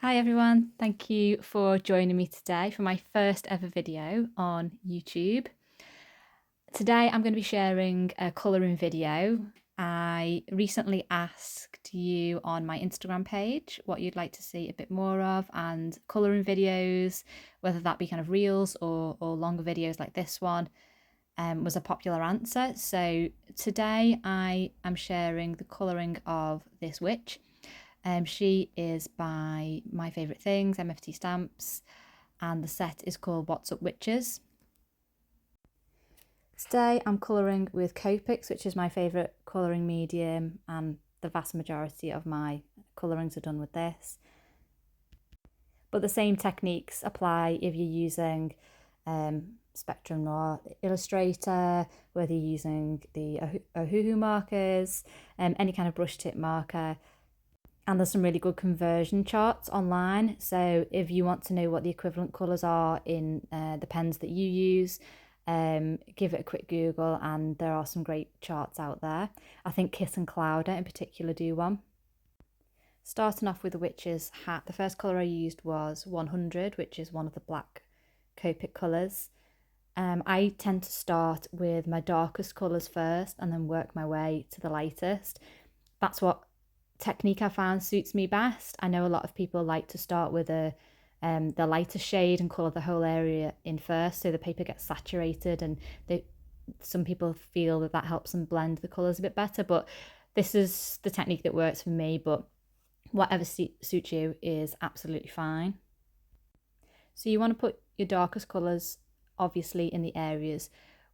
Hi everyone, thank you for joining me today for my first ever video on YouTube. Today I'm going to be sharing a colouring video. I recently asked you on my Instagram page what you'd like to see a bit more of, and colouring videos, whether that be kind of reels or longer videos like this one, was a popular answer. So today I am sharing the colouring of this witch. She is by My Favourite Things, MFT Stamps, and the set is called What's Up Witches. Today I'm colouring with Copic, which is my favourite colouring medium, and the vast majority of my colourings are done with this. But the same techniques apply if you're using Spectrum Noir Illustrator, whether you're using the Ohuhu markers, any kind of brush tip marker. And there's some really good conversion charts online. So if you want to know what the equivalent colours are in the pens that you use, give it a quick Google, and there are some great charts out there. I think Kiss and Clouder in particular do one. Starting off with the witch's hat, the first colour I used was 100, which is one of the black Copic colours. I tend to start with my darkest colours first and then work my way to the lightest. That's what technique I found suits me best. I know a lot of people like to start with the lighter shade and colour the whole area in first, so the paper gets saturated, and some people feel that helps them blend the colours a bit better, but this is the technique that works for me, but whatever suits you is absolutely fine. So you want to put your darkest colours obviously in the areas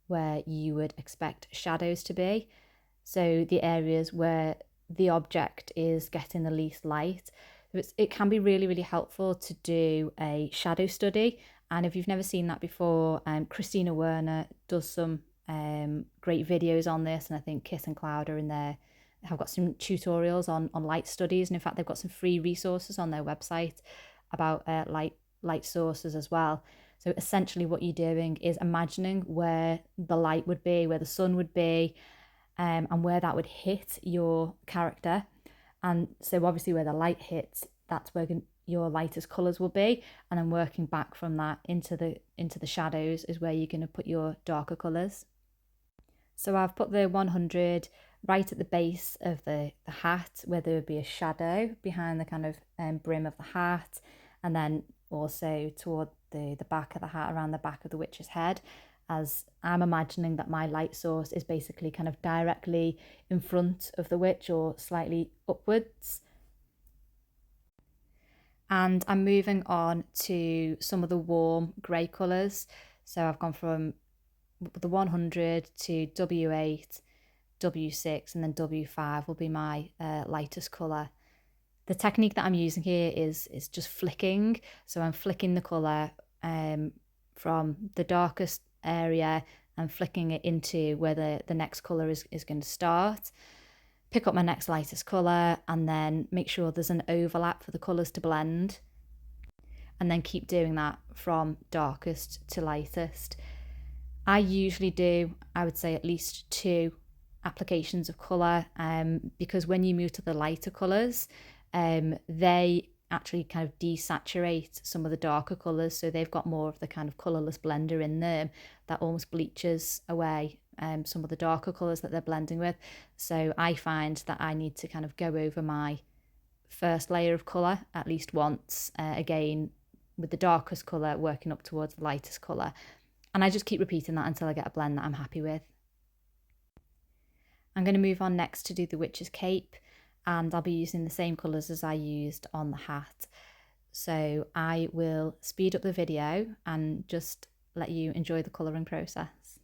where you would expect shadows to be, so the areas where the object is getting the least light. It can be really helpful to do a shadow study, and if you've never seen that before, Christina Werner does some great videos on this, and I think Kiss and Clouder in there have got some tutorials on light studies, and in fact they've got some free resources on their website about light sources as well. So essentially what you're doing is imagining where the light would be, where the sun would be, and where that would hit your character. And so obviously where the light hits, that's where your lightest colours will be, and then working back from that into the shadows is where you're going to put your darker colours. So I've put the 100 right at the base of the hat, where there would be a shadow behind the kind of brim of the hat, and then also toward the back of the hat, around the back of the witch's head, as I'm imagining that my light source is basically kind of directly in front of the witch or slightly upwards. And I'm moving on to some of the warm grey colours. So I've gone from the 100 to W8, W6, and then W5 will be my lightest colour. The technique that I'm using here is just flicking. So I'm flicking the colour from the darkest area and flicking it into where the next colour is going to start. Pick up my next lightest colour and then make sure there's an overlap for the colours to blend, and then keep doing that from darkest to lightest. I usually do, I would say, at least 2 applications of colour, because when you move to the lighter colours, they actually kind of desaturate some of the darker colours, so they've got more of the kind of colourless blender in them that almost bleaches away some of the darker colours that they're blending with. So I find that I need to kind of go over my first layer of colour at least once, again with the darkest colour working up towards the lightest colour, and I just keep repeating that until I get a blend that I'm happy with. I'm going to move on next to do the witch's cape, and I'll be using the same colours as I used on the hat. So I will speed up the video and just let you enjoy the colouring process.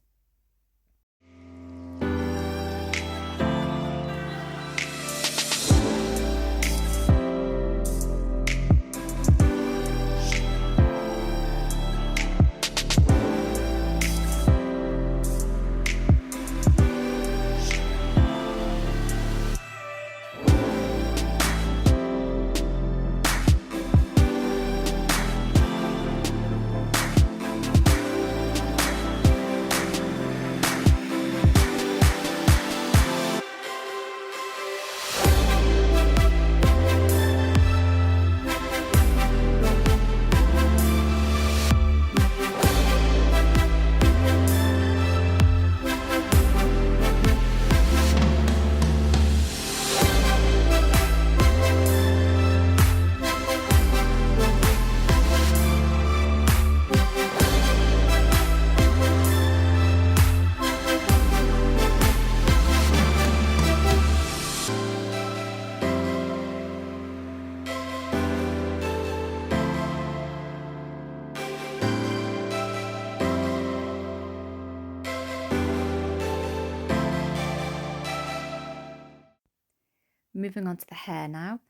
moving on to the hair now,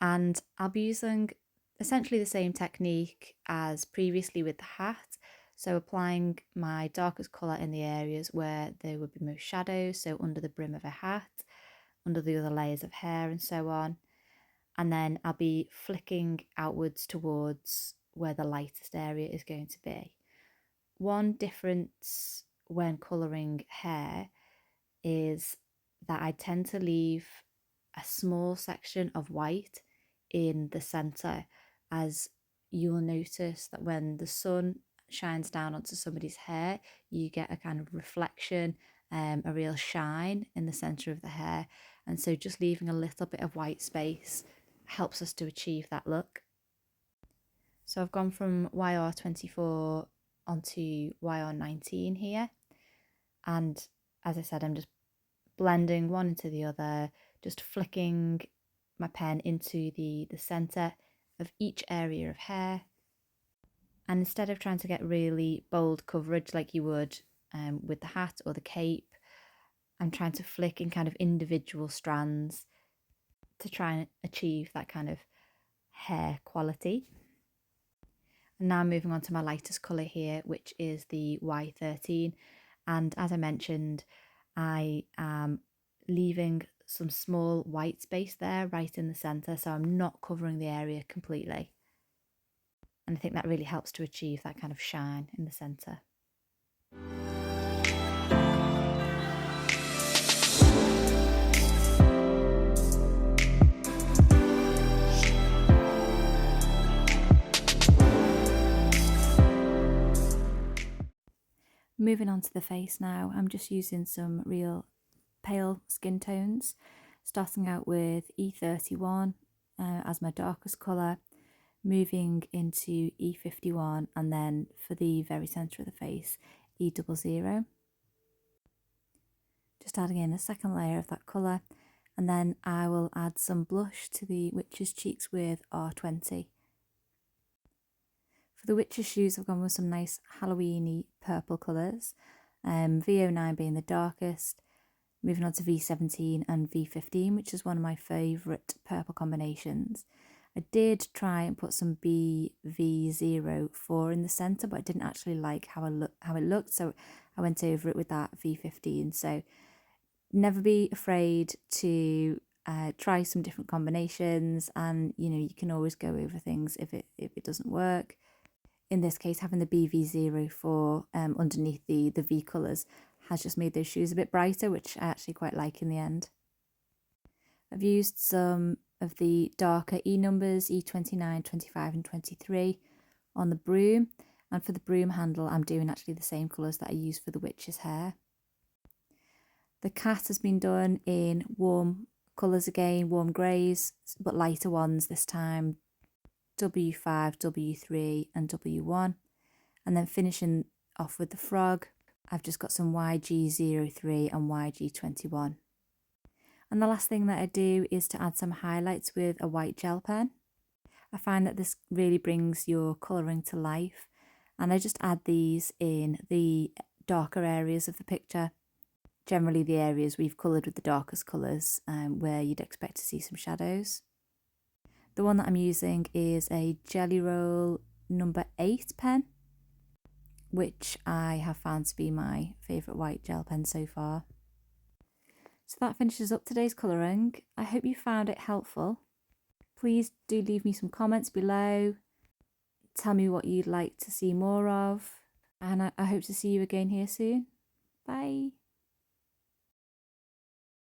and I'll be using essentially the same technique as previously with the hat. So applying my darkest colour in the areas where there would be most shadows, so under the brim of a hat, under the other layers of hair and so on. And then I'll be flicking outwards towards where the lightest area is going to be. One difference when colouring hair is that I tend to leave a small section of white in the centre, as you'll notice that when the sun shines down onto somebody's hair, you get a kind of reflection, a real shine in the centre of the hair. And so just leaving a little bit of white space helps us to achieve that look. So I've gone from YR24 onto YR19 here, and as I said, I'm just blending one into the other, just flicking my pen into the centre of each area of hair. And instead of trying to get really bold coverage like you would with the hat or the cape, I'm trying to flick in kind of individual strands to try and achieve that kind of hair quality. And now moving on to my lightest colour here, which is the Y13. And as I mentioned, I am leaving some small white space there right in the centre, so I'm not covering the area completely. And I think that really helps to achieve that kind of shine in the centre. Moving on to the face now, I'm just using some real pale skin tones, starting out with E31 as my darkest colour, moving into E51, and then for the very centre of the face, E00. Just adding in a second layer of that colour, and then I will add some blush to the witch's cheeks with R20. For the witch's shoes, I've gone with some nice Halloween-y purple colours, V09 being the darkest, moving on to V17 and V15, which is one of my favourite purple combinations. I did try and put some BV04 in the centre, but I didn't actually like how it looked, so I went over it with that V15. So never be afraid to try some different combinations, and you can always go over things if it doesn't work. In this case, having the BV04 underneath the V colours has just made those shoes a bit brighter, which I actually quite like in the end. I've used some of the darker E numbers, E29, 25 and 23 on the broom, and for the broom handle I'm doing actually the same colours that I used for the witch's hair. The cat has been done in warm colours again, warm greys, but lighter ones this time, W5, W3 and W1, and then finishing off with the frog, I've just got some YG03 and YG21. And the last thing that I do is to add some highlights with a white gel pen. I find that this really brings your colouring to life, and I just add these in the darker areas of the picture, generally the areas we've coloured with the darkest colours, where you'd expect to see some shadows. The one that I'm using is a Jelly Roll number 8 pen, which I have found to be my favourite white gel pen so far. So that finishes up today's colouring. I hope you found it helpful. Please do leave me some comments below. Tell me what you'd like to see more of. And I hope to see you again here soon. Bye.